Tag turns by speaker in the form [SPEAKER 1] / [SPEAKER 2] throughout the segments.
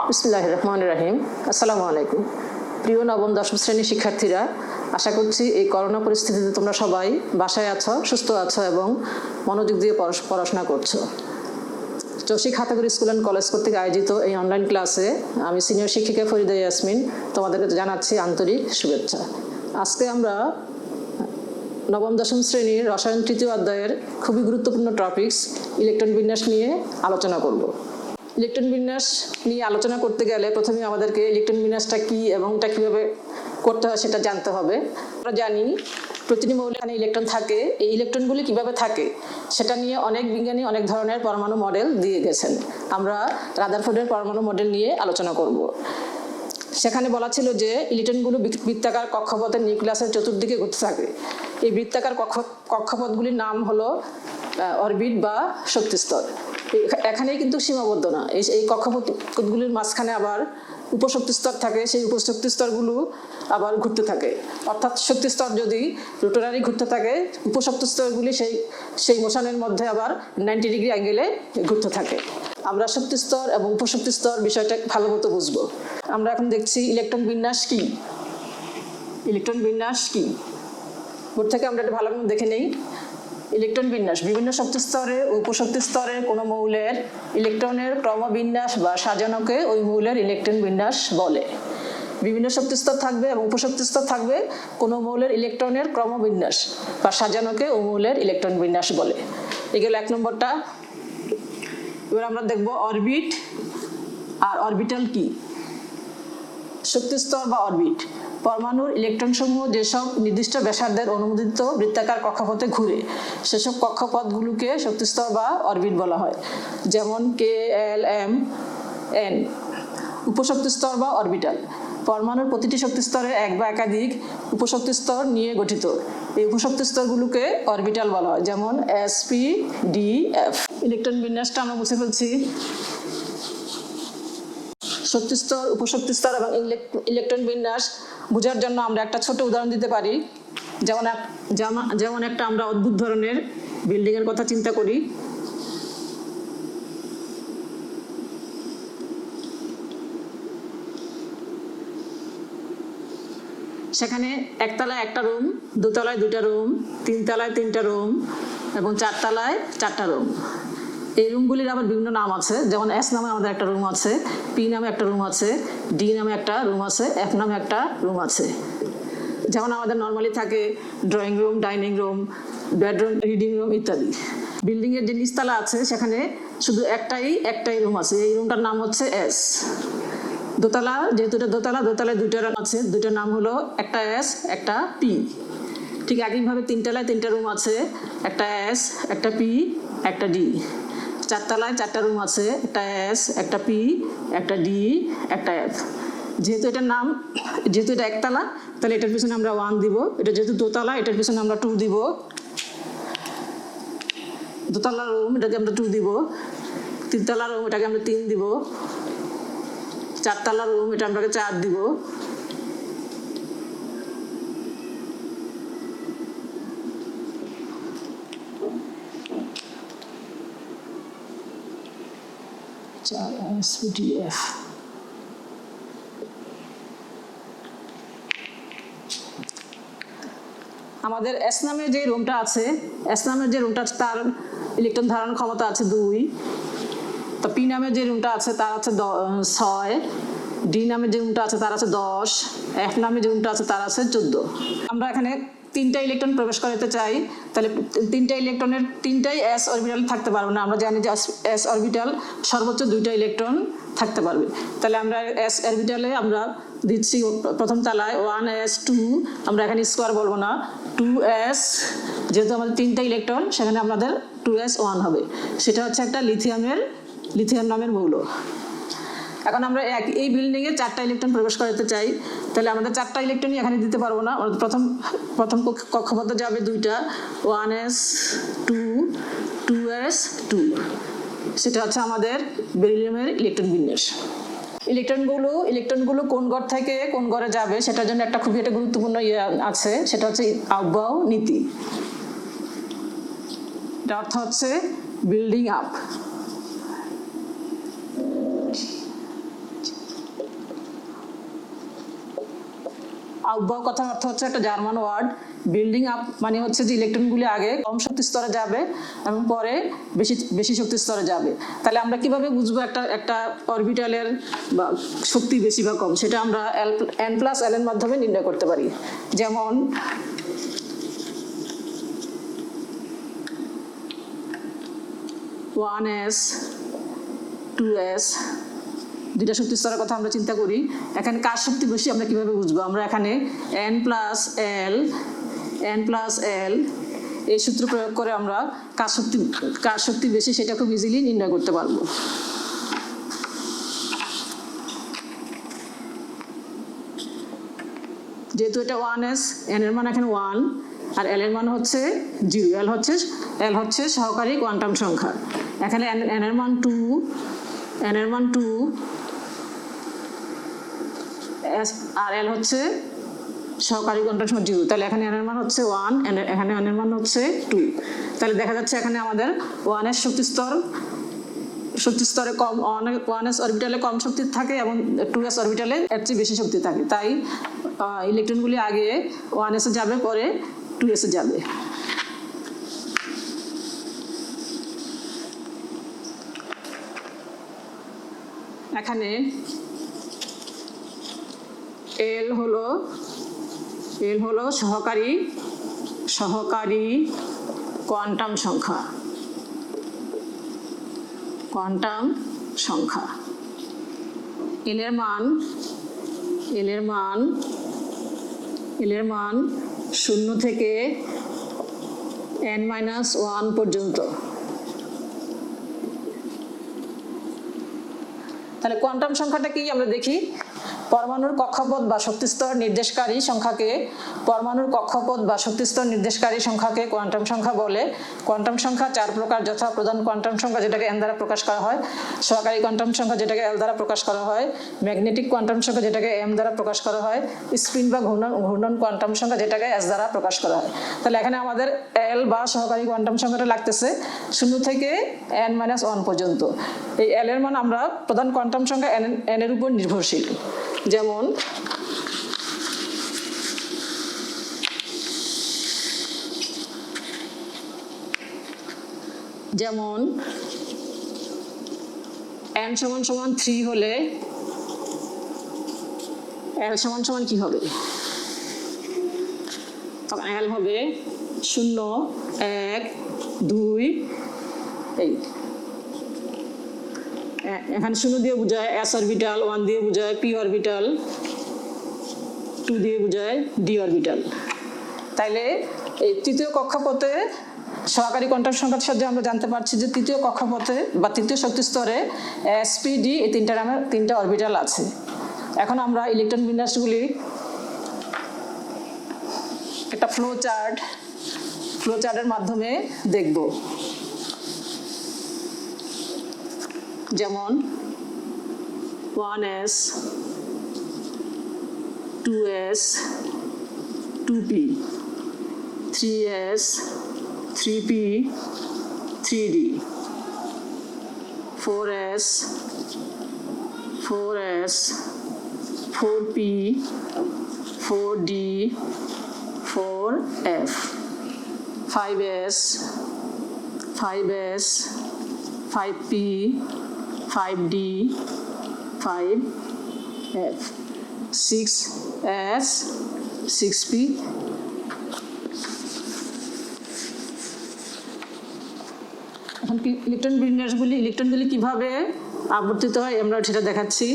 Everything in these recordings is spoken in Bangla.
[SPEAKER 1] বিসমিল্লাহির রহমানির রহিম। আসসালামু আলাইকুম। প্রিয় নবম দশম শ্রেণীর শিক্ষার্থীরা, আশা করছি এই করোনা পরিস্থিতিতে তোমরা সবাই বাসায় আছো, সুস্থ আছো এবং মনোযোগ দিয়ে পড়াশোনা করছো। চৌশিক হাতাগুড়ি স্কুল অ্যান্ড কলেজ কর্তৃক আয়োজিত এই অনলাইন ক্লাসে আমি সিনিয়র শিক্ষিকা ফরিদা ইয়াসমিন তোমাদেরকে জানাচ্ছি আন্তরিক শুভেচ্ছা। আজকে আমরা নবম দশম শ্রেণীর রসায়ন তৃতীয় অধ্যায়ের খুবই গুরুত্বপূর্ণ টপিকস ইলেকট্রন বিন্যাস নিয়ে আলোচনা করব। ইলেকট্রন বিন্যাস নিয়ে আলোচনা করতে গেলে প্রথমে আমাদেরকে ইলেকট্রন বিন্যাসটা কী এবং এটা কীভাবে করতে হয় সেটা জানতে হবে। আমরা জানি প্রতিটি মৌলে এখানে ইলেকট্রন থাকে, এই ইলেকট্রনগুলি কীভাবে থাকে সেটা নিয়ে অনেক বিজ্ঞানী অনেক ধরনের পরমাণু মডেল দিয়ে গেছেন। আমরা রাদারফোর্ডের পরমাণু মডেল নিয়ে আলোচনা করব। সেখানে বলা ছিল যে ইলেকট্রনগুলো বৃত্তাকার কক্ষপথের নিউক্লিয়াসের চতুর্দিকে ঘুরতে থাকে। এই বৃত্তাকার কক্ষপথগুলির নাম হলো অরবিট বা শক্তিস্তর। এখানেই কিন্তু সীমাবদ্ধ না, এই কক্ষপথগুলির মাঝখানে আবার উপশক্তিস্তর থাকে, সেই উপশক্তিস্তরগুলো আবার ঘুরতে থাকে। অর্থাৎ শক্তিস্তর যদি রোটারি ঘুরতে থাকে, উপশক্তিস্তরগুলি সেই মোশনের মধ্যে আবার 90 ডিগ্রি অ্যাঙ্গেলে ঘুরতে থাকে। আমরা শক্তিস্তর এবং উপশক্তিস্তর বিষয়টা ভালো মতো বুঝবো। আমরা এখন দেখছি ইলেকট্রন বিন্যাস কি। ইলেকট্রন বিন্যাস কি বোর্ড থেকে আমরা এটা ভালো করে দেখে নেই। ইলেকট্রন বিন্যাস বিভিন্ন শক্তিস্তরে উপশক্তিস্তরে কোনো মৌলের ইলেকট্রনের ক্রমবিন্যাস বা সাজানোকে ওই মৌলের ইলেকট্রন বিন্যাস বলে। বিভিন্ন শক্তিস্তর থাকবে এবং উপশক্তিস্তর থাকবে, কোনো মৌলের ইলেকট্রনের ক্রমবিন্যাস বা সাজানোকে ওই মৌলের ইলেকট্রন বিন্যাস বলে। এগুলো 1 নম্বরটা। এবার আমরা দেখব অরবিট আর অরবিটাল কি। শক্তিস্তর বা অরবিট পরমাণুর ইলেকট্রনসমূহ যেসব নির্দিষ্ট ব্যাসার্ধের অনুমোদিত বৃত্তাকার কক্ষপথে ঘুরে সেসব কক্ষপথগুলোকে শক্তিস্তর বা অরবিট বলা হয়, যেমন KLM, N। উপশক্তিস্তর বা অরবিটাল পরমাণুর প্রতিটি শক্তিস্তরে এক বা একাধিক উপশক্তিস্তর নিয়ে গঠিত। এই উপশক্তিস্তরগুলোকে অরবিটাল বলা হয়, যেমন SPDF। ইলেকট্রন বিন্যাসটা আমরা মুছে ফেলছি। শক্তিস্তর, উপশক্তিস্তর এবং ইলেকট্রন বিন্যাস বোঝার জন্য আমরা একটা ছোট উদাহরণ দিতে পারি। যেমন একটা আমরা অদ্ভুত ধরনের বিল্ডিং এর কথা চিন্তা করি। সেখানে একতলায় একটা রুম, দোতলায় 2টা রুম, 3তলায় 3টা রুম এবং 4তলায় 4টা রুম। এই রুমগুলির আবার বিভিন্ন নাম আছে, যেমন S নামে আমাদের একটা রুম আছে, P নামে একটা রুম আছে, D নামে একটা রুম আছে, F নামে একটা রুম আছে। যেমন আমাদের নর্মালি থাকে drawing room, dining room, bedroom, reading room ইত্যাদি। বিল্ডিংয়ের যে নিচতলা আছে সেখানে শুধু একটাই রুম আছে, এই রুমটার নাম হচ্ছে S। দোতলা, যেহেতু এটা দোতলায় 2টা রুম আছে, 2টার নাম হলো একটা S একটা P। ঠিক একইভাবে 3তলায় 3টা রুম আছে, একটা S একটা P একটা D। 4তলায় 4টা রুম আছে, একটা S একটা P একটা D একটা F। যেহেতু এটা একতলা, তাহলে এটার পিছনে আমরা 1 দিব। এটা যেহেতু দোতলা, এটার পিছনে আমরা 2 দিব। দোতলার রুম, এটাকে আমরা 2 দিব। 3তলার রুম, এটাকে আমরা 3 দিব। 4তলার রুম, এটা আমরা 4 দিব। SPDF। আমাদের S নামের যে রুমটা আছে, তার ইলেকট্রন ধারণ ক্ষমতা আছে 2। তো P নামের যে রুমটা আছে তার আছে 6। D নামের যে রুমটা আছে তার আছে 10। F নামের যে রুমটা আছে তার আছে 14। আমরা এখানে 3টা ইলেকট্রন প্রবেশ করাতে চাই, তাহলে 3টা ইলেকট্রনের 3টাই S অরবিটাল থাকতে পারবে না। আমরা জানি যে S অরবিটাল সর্বোচ্চ 2টা ইলেকট্রন থাকতে পারবে। তাহলে আমরা S অরবিটালে আমরা দিচ্ছি প্রথম তলায় 1s2, আমরা এখানে স্কোয়ার বলবো না, 2s। যেহেতু আমাদের 3টা ইলেকট্রন, সেখানে আমাদের 2s1 হবে। সেটা হচ্ছে একটা লিথিয়াম নামের মৌল। এখন আমরা এই বিল্ডিংয়ে 4টা ইলেকট্রন প্রবেশ করাতে চাই, তাহলে আমাদের 4টা ইলেকট্রনই এখানে দিতে পারবো না। আমাদের প্রথম কক্ষপথে যাবে 2টা, 1s2 2s2। সেটা হচ্ছে আমাদের বেরিলিয়ামের ইলেকট্রন বিন্যাস। ইলেকট্রনগুলো কোন ঘর থেকে কোন ঘরে যাবে সেটার জন্য খুবই একটা গুরুত্বপূর্ণ আছে, সেটা হচ্ছে আউটবাউ নীতি। এটার অর্থ হচ্ছে বিল্ডিং আপ। আউটবাউ কথার অর্থ হচ্ছে একটা জার্মান ওয়ার্ড। বিল্ডিং আপ মানে হচ্ছে যে ইলেকট্রনগুলি আগে কম শক্তি স্তরে যাবে এবং পরে বেশি বেশি শক্তি স্তরে যাবে। তাহলে আমরা কিভাবে বুঝবো একটা অরবিটালের বা শক্তি বেশি বা কম? সেটা আমরা n+l এর মাধ্যমে নির্ণয় করতে পারি। যেমন ওয়ান এস, 2s, দুইটা শক্তি স্তরের কথা আমরা চিন্তা করি। এখানে কার শক্তি বেশি আমরা কিভাবে বুঝবো? আমরা এখানে n+l এই সূত্র প্রয়োগ করে আমরা কার শক্তি বেশি সেটা খুব ইজিলি নির্ণয় করতে পারবো। যেহেতু এটা 1s, n এর মান এখানে 1 আর l এর মান হচ্ছে 0, l হচ্ছে সহকারী কোয়ান্টাম সংখ্যা। এখানে n এর মান 2 আর l হচ্ছে সহকারী কোয়ান্টাম সংখ্যা 0। তাহলে এখানে n এর মান হচ্ছে 1, এখানে n এর মান হচ্ছে 2। তাহলে দেখা যাচ্ছে এখানে আমাদের 1s শক্তি স্তরে কম, 1s অরবিটালে কম শক্তি থাকে এবং 2s অরবিটালে এর চেয়ে বেশি শক্তি থাকে। তাই ইলেকট্রনগুলি আগে 1s এ যাবে, পরে 2s এ যাবে। এখানে l হলো সহকারী কোয়ান্টাম সংখ্যা। l এর মান 0 থেকে n-1 পর্যন্ত। তাহলে কোয়ান্টাম সংখ্যাটা কি আমরা দেখি। পরমাণুর কক্ষপথ বা শক্তিস্তর নির্দেশকারী সংখ্যাকে কোয়ান্টাম সংখ্যা বলে। কোয়ান্টাম সংখ্যা 4 প্রকার, যথা প্রধান কোয়ান্টাম সংখ্যা যেটাকে n দ্বারা প্রকাশ করা হয়, সহকারী কোয়ান্টাম সংখ্যা যেটাকে l দ্বারা প্রকাশ করা হয়, ম্যাগনেটিক কোয়ান্টাম সংখ্যা যেটাকে m দ্বারা প্রকাশ করা হয়, স্পিন বা ঘূর্ণন কোয়ান্টাম সংখ্যা যেটাকে s দ্বারা প্রকাশ করা হয়। তাহলে এখানে আমাদের l বা সহকারী কোয়ান্টাম সংখ্যাটা লাগতেছে 0 থেকে n-1 পর্যন্ত। এই l এর মান আমরা প্রধান কোয়ান্টাম সংখ্যা n এর উপর নির্ভরশীল। যেমন n = 3 হলে l = কি হবে? তখন l হবে 0, 1, 2 এই। এখানে 0 দিয়ে বোঝায় s অরবিটাল, 1 দিয়ে বোঝায় p অরবিটাল, 2 দিয়ে বোঝায় d অরবিটাল। তাইলে এই তৃতীয় কক্ষপথে সহকারী কোয়ান্টাম সংখ্যার সাহায্যে আমরা জানতে পারছি যে তৃতীয় কক্ষপথে বা তৃতীয় শক্তি স্তরে s, p, d এই তিনটা অরবিটাল আছে। এখন আমরা ইলেকট্রন বিন্যাসগুলি একটা ফ্লো চার্টের মাধ্যমে দেখব। যেমন 1s, 2s, 2p, 3s, 3p, 3d, 4s, 4p, 4d, 4f, 5s, 5p, 5d, 5f, 6s, 6p। এখন ইলেকট্রনগুলি কিভাবে আবর্তিত হয় আমরা সেটা দেখাচ্ছি।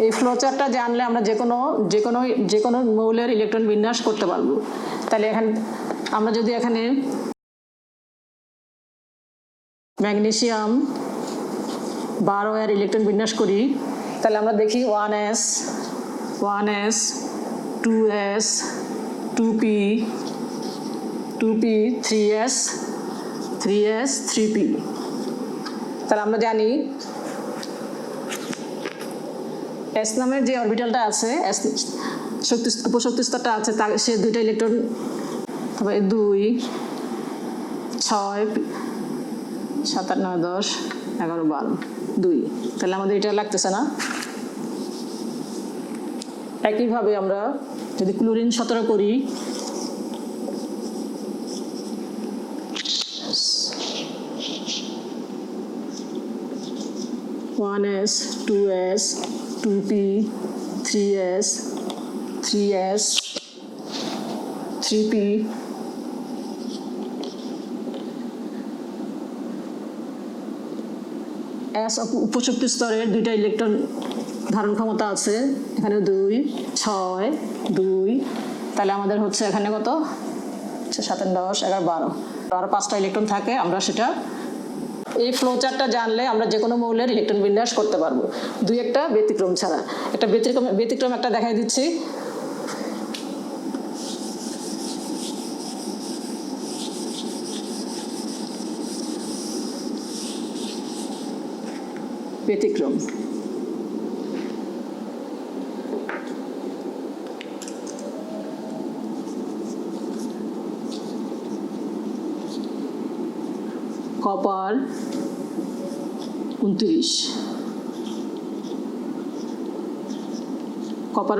[SPEAKER 1] এই ফ্লোচার্টটা জানলে আমরা যে কোনো মৌলের ইলেকট্রন বিন্যাস করতে পারবো। তাহলে আমরা যদি এখানে ম্যাগনেসিয়াম 12 এর ইলেকট্রন বিন্যাস করি, তাহলে আমরা দেখি 1s, 2s, 2p, 3s, 3p, তাহলে আমরা জানি এস নামের যে অরবিটালটা আছে, এস উপশক্তি স্তরটা আছে, তার সে 2টা ইলেকট্রন, তবে 2 6 7 8 9 10 11 12 2, তাহলে আমাদের এটা লাগতেছে না। একইভাবে আমরা যদি ক্লোরিন 17 করি, (1s, 2s, 2p, 3s, 3s, 3p, S উপশক্তি স্তরের 2টা ইলেকট্রন ধারণ ক্ষমতা আছে, এখানে 2 6 2, তাহলে আমাদের হচ্ছে এখানে কত 7 10 11 12, আর 5টা ইলেকট্রন থাকে। আমরা সেটা এই ফ্লো চার্টটা জানলে আমরা যে কোনো মৌলের ইলেকট্রন বিন্যাস করতে পারবো, 2-1টা ব্যতিক্রম ছাড়া। একটা ব্যতিক্রম একটা দেখাই দিচ্ছি। ব্যতিক্রম কপার 29, কপার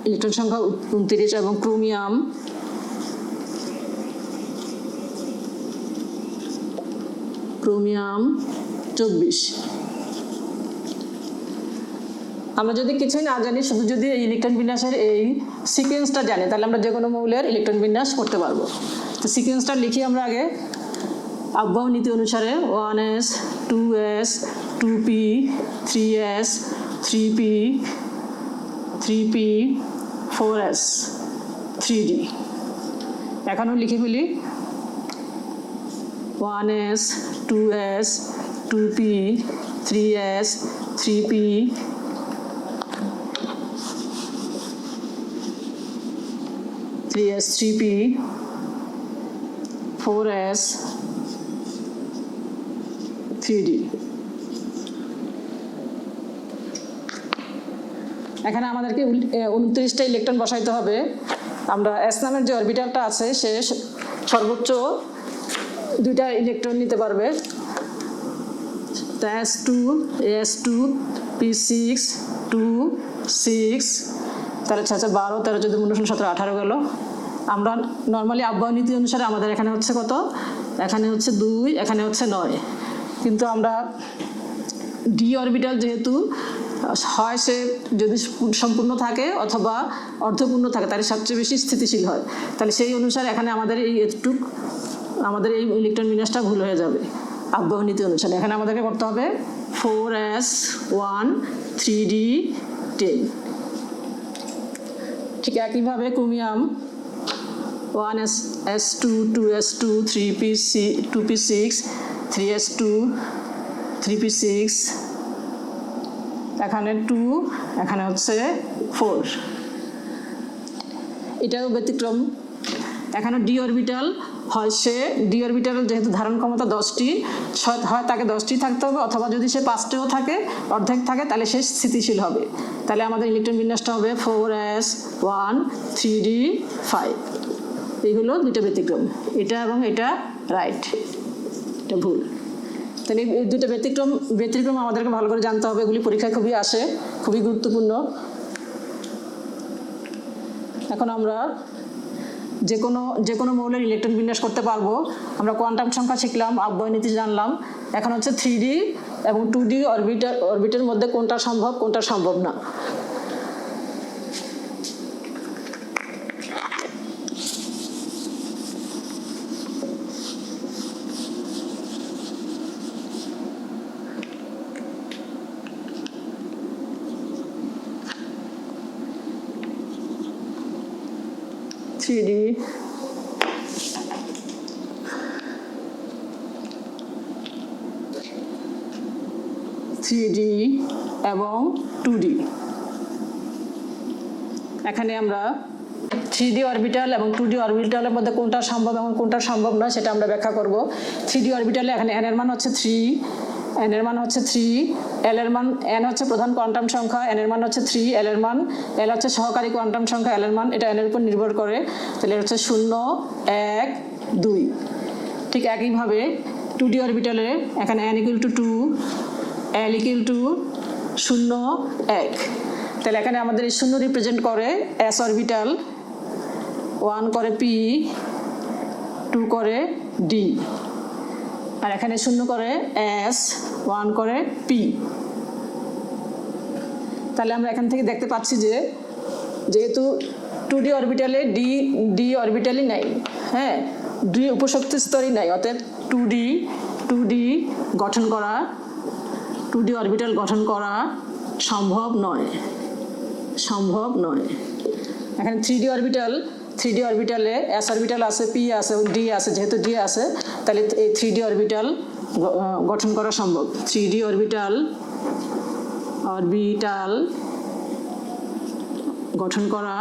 [SPEAKER 1] ইলেকট্রন সংখ্যা 29 এবং ক্রোমিয়াম ক্রোমিয়াম 24। আমরা যদি কিছুই না জানি, শুধু যদি এই ইলেকট্রন বিন্যাসের এই সিকোয়েন্সটা জানি, তাহলে আমরা যে কোনো মৌলের ইলেকট্রন বিন্যাস করতে পারবো। তো সিকোয়েন্সটা লিখি আমরা আগে আবহাওয়া নীতি অনুসারে 1s 2s 2p 3s 3p 3p 4s 3d। এখনও লিখে ফেলি 1s 2s 2p 3s 3p 3s 3p 4s 3d। এখানে আমাদেরকে 29টা ইলেকট্রন বসাইতে হবে। আমরা এস নামের যে অরবিটালটা আছে সে সর্বোচ্চ 2টা ইলেকট্রন নিতে পারবে। s2 as2 p6 2 6, তাহলে 6 12 13 14 15 16 18 গেল। আমরা নর্মালি আবহাওয়া নীতি অনুসারে আমাদের এখানে হচ্ছে কত, এখানে হচ্ছে 2, এখানে হচ্ছে 9, কিন্তু আমরা ডি অরবিটাল যেহেতু হয় সে যদি সম্পূর্ণ থাকে অথবা অর্ধপূর্ণ থাকে তাহলে সবচেয়ে বেশি স্থিতিশীল হয়, তাহলে সেই অনুসারে এখানে আমাদের এই আমাদের এই ইলেকট্রন বিন্যাসটা ভুল হয়ে যাবে আবহাওয়া নীতি অনুসারে। এখানে আমাদেরকে করতে হবে 4s 1 3d 10। ঠিক একইভাবে chromium 1s s2 2s2 3p 2p6 3s2 3p6, এখানে 2, এখানে হচ্ছে 4। এটাও ব্যতিক্রম। এখানে ডি অরবিটাল হয় সে ডি অরবিটাল যেহেতু ধারণ ক্ষমতা 10টি, হয় তাকে 10টি থাকতে হবে, অথবা যদি সে 5টিও থাকে অর্ধেক থাকে তাহলে সে স্থিতিশীল হবে। তাহলে আমাদের ইলেকট্রন বিন্যাসটা হবে 4s 1 3d 5। এই হলো 2টা ব্যতিক্রম, এটা এবং এটা রাইট, এটা ভুল। তাহলে এই 2টা ব্যতিক্রম আমাদেরকে ভালো করে জানতে হবে, এগুলি পরীক্ষায় খুবই আসে, খুবই গুরুত্বপূর্ণ। এখন আমরা যে কোনো মৌলের ইলেকট্রন বিন্যাস করতে পারবো। আমরা কোয়ান্টাম সংখ্যা শিখলাম, আবহাওয়া নীতি জানলাম। এখন হচ্ছে 3D এবং 2D অরবিটের মধ্যে কোনটা সম্ভব কোনটা সম্ভব না। থ্রি ডি এবং 2D। এখানে আমরা 3D অরবিটাল এবং 2D অরবিটালের মধ্যে কোনটা সম্ভব এবং কোনটা সম্ভব না সেটা আমরা ব্যাখ্যা করব। 3D অরবিটালে এখানে n এর মান হচ্ছে 3, n এর মান হচ্ছে 3, l এর মান n হচ্ছে প্রধান কোয়ান্টাম সংখ্যা, n এর মান হচ্ছে 3, l এর মান l হচ্ছে সহকারী কোয়ান্টাম সংখ্যা, l এর মান এটা n এর উপর নির্ভর করে, তাহলে হচ্ছে 0 1 2। ঠিক একইভাবে 2d অরবিটালে এখানে n = 2, l = 0 1, তাহলে এখানে আমাদের এই 0 রিপ্রেজেন্ট করে s অরবিটাল, 1 করে p, 2 করে d, আর এখানে 0 করে s, 1 করে p। তাহলে আমরা এখান থেকে দেখতে পাচ্ছি যে যেহেতু 2d অরবিটালে d অরবিটালই নাই, হ্যাঁ, d উপশক্তি স্তরই নাই, অতএব 2d গঠন করা, 2d অরবিটাল গঠন করা সম্ভব নয়। এখানে 3d অরবিটালে s অরবিটাল আছে, p আছে এবং d আছে, যেহেতু d আছে তাহলে এই 3d অরবিটাল গঠন করা সম্ভব। 3d অরবিটাল গঠন করা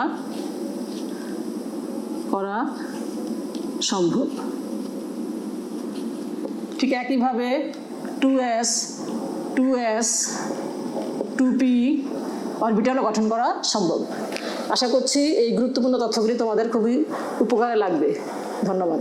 [SPEAKER 1] সম্ভব। ঠিক একইভাবে 2s 2p অরবিটালও গঠন করা সম্ভব। আশা করছি এই গুরুত্বপূর্ণ তথ্যগুলি তোমাদের খুবই উপকারে লাগবে। ধন্যবাদ।